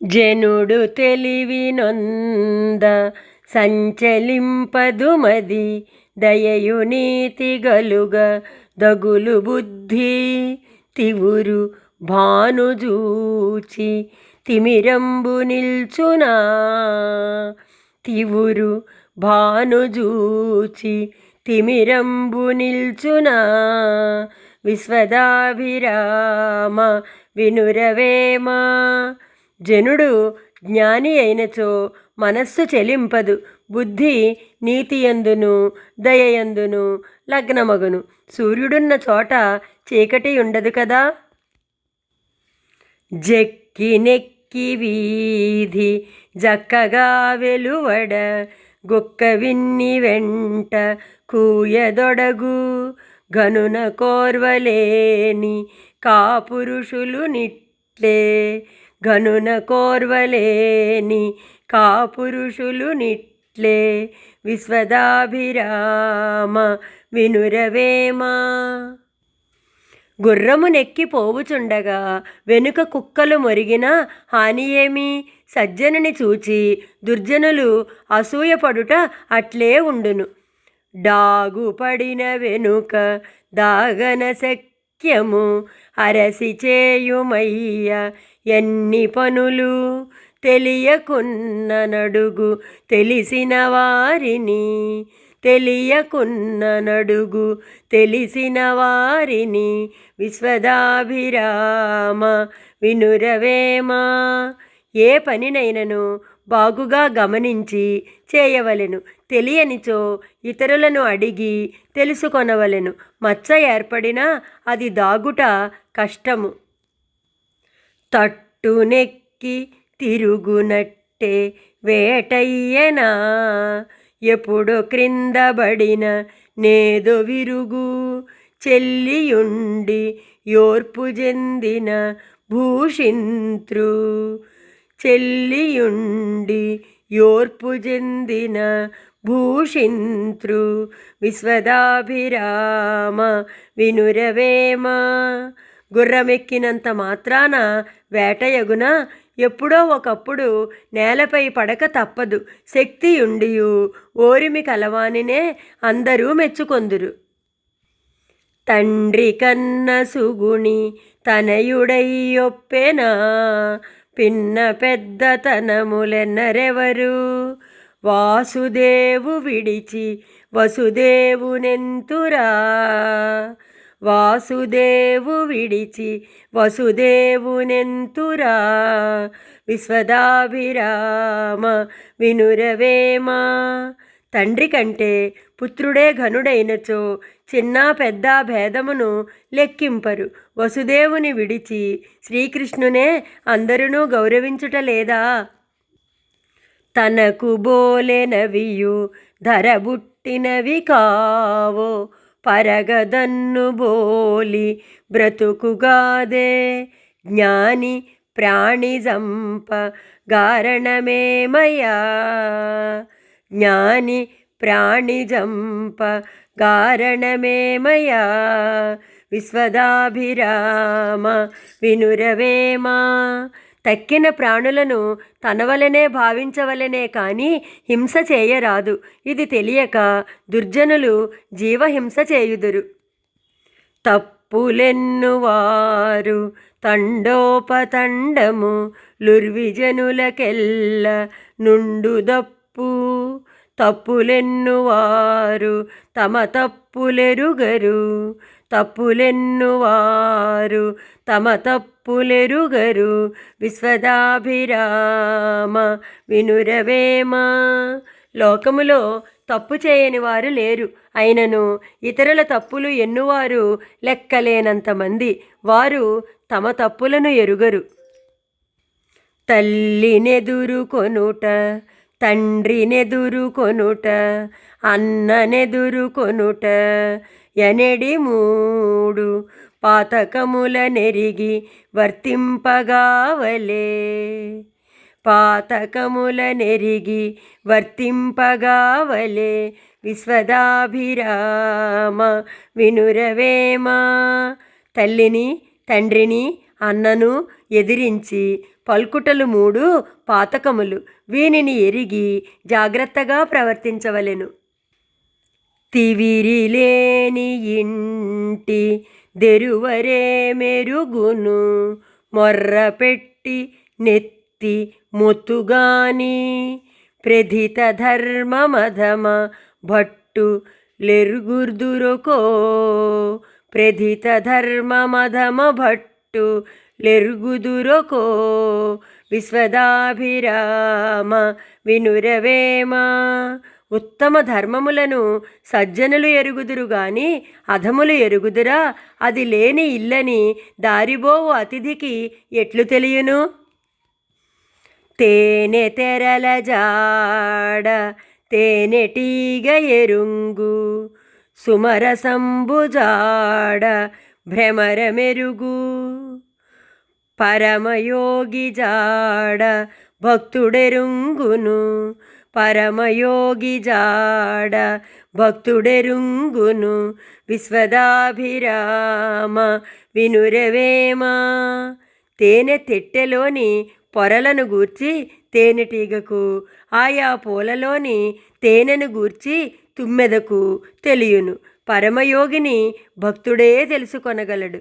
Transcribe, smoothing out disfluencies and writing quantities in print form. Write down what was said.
జనుడు తెలివినొంద సంచలింపదు మది, దయయు నీతి గలుగ దగులు బుద్ధి. తివురు భానుజూచి తిమిరంబు నిల్చునా, తివురు భానుజూచి తిమిరంబు నిల్చునా. విశ్వదాభిరామ వినురవేమా. జనుడు జ్ఞాని అయినచో మనస్సు చెలింపదు, బుద్ధి నీతియందును దయయందును లగ్నమగును. సూర్యుడున్న చోట చీకటి ఉండదు కదా. జక్కి నెక్కి వీధి జక్కగా వెలువడ, గొక్క విన్ని వెంట కూయదొడగు. గనున కోర్వలేని కాపురుషులు నిట్లే, గనున కోర్వలేని కాపురుషులు నిట్లే. విశ్వదాభిరామ వినురవేమా. గుర్రము నెక్కి పోవుచుండగా వెనుక కుక్కలు మొరిగిన హాని ఏమి? సజ్జనుని చూచి దుర్జనులు అసూయపడుట అట్లే ఉండును. డాగుపడిన వెనుక దాగన శక్యము, అరసి చేయుమయ్య ఎన్ని పనులు. తెలియకున్న నడుగు తెలిసిన వారిని, తెలియకున్న నడుగు తెలిసిన వారిని. విశ్వదాభిరామ వినురవేమా. ఏ పనినైనను బాగుగా గమనించి చేయవలెను. తెలియనిచో ఇతరులను అడిగి తెలుసుకొనవలెను. మచ్చ ఏర్పడినా అది దాగుట కష్టము. తట్టునెక్కి తిరుగునట్టే వేటయ్యనా, ఎప్పుడు క్రిందబడిన నేదో విరుగు. చెల్లియుండి యోర్పు చెందిన భూషింత్రు, చెల్లియుండి యోర్పు చెందిన భూషింత్రు. విశ్వదాభిరామ వినురవేమా. గుర్రమెక్కినంత మాత్రాన వేటయగున, ఎప్పుడో ఒకప్పుడు నేలపై పడక తప్పదు. శక్తియుండియు ఓరిమి కలవానినే అందరూ మెచ్చుకొందురు. తండ్రి కన్న సుగుణి తనయుడయ్యొప్పెనా, పిన్న పెద్దతనములెన్నరెవరు. వాసుదేవు విడిచి వసుదేవునెంతురా, వాసుదేవు విడిచి వసుదేవునెంతురా. విశ్వదాభిరామ వినురవేమా. తండ్రి కంటే పుత్రుడే ఘనుడైనచో చిన్న పెద్ద భేదమును లెక్కింపరు. వసుదేవుని విడిచి శ్రీకృష్ణునే అందరూ గౌరవించుట లేదా. తనకు బోలెనవియు ధరబుట్టినవి కావో, పరగదన్ను బోలి బ్రతుకుగాదే. జ్ఞాని ప్రాణి జంప గారణమేమయా, జ్ఞాని ప్రాణి జంప గారణమేమయా. విశ్వదాభిరామ వినురవేమా. తక్కిన ప్రాణులను తనవలనే భావించవలనే కానీ హింస చేయరాదు. ఇది తెలియక దుర్జనులు జీవహింస చేయుదురు. తప్పులెన్నువారు తండోపతండము, లుర్విజనులకెల్ల నుండు దప్పు. తప్పులెన్నువారు తమ తప్పులెరుగరు, తప్పులెన్నువారు తమ తప్పులెరుగరు. విశ్వదాభిరామ వినురవేమా. లోకములో తప్పు చేయని వారు లేరు. అయినను ఇతరుల తప్పులు ఎన్నువారు లెక్కలేనంతమంది. వారు తమ తప్పులను ఎరుగరు. తల్లినెదురుకొనుట, తండ్రినెదురుకొనుట, అన్ననెదురుకొనుట ఎనెడి మూడు. పాతకముల నెరిగి వర్తింపగావలే, పాతకముల నెరిగి వర్తింపగావలే. విశ్వదాభిరామ వినురవేమా. తల్లిని తండ్రిని అన్నను ఎదిరించి పల్కుటలు 3 పాతకములు. వీనిని ఎరిగి జాగ్రత్తగా ప్రవర్తించవలెను. తివిరిలేని ఇంటి దెరువరే మెరుగును, మొర్రపెట్టి నెత్తి మొత్తుగాని ప్రధిత ధర్మమధమ భట్టు లెరుగుర్దురకో. ప్రధిత ధర్మమధమ భట్టు లెరుగుదురకో. విశ్వదాభిరామ వినురవేమ. ఉత్తమ ధర్మములను సజ్జనులు ఎరుగుదురు గాని అధములు ఎరుగుదురా? అది లేని ఇల్లని దారిబోవు అతిథికి ఎట్లు తెలియను? తేనె తెరల జాడ తేనెటీగ ఎరుంగు, సుమరసంబు జాడ భ్రమర మెరుగు. పరమయోగి జాడ భక్తుడెరుంగును, పరమయోగి జాడ భక్తుడెరుంగును. విశ్వదాభిరామ వినురవేమ. తేనె తెట్టెలోని పొరలను గూర్చి తేనెటీగకు, ఆయా పూలలోని తేనెను గూర్చి తుమ్మెదకు తెలియను. పరమయోగిని భక్తుడే తెలుసుకొనగలడు.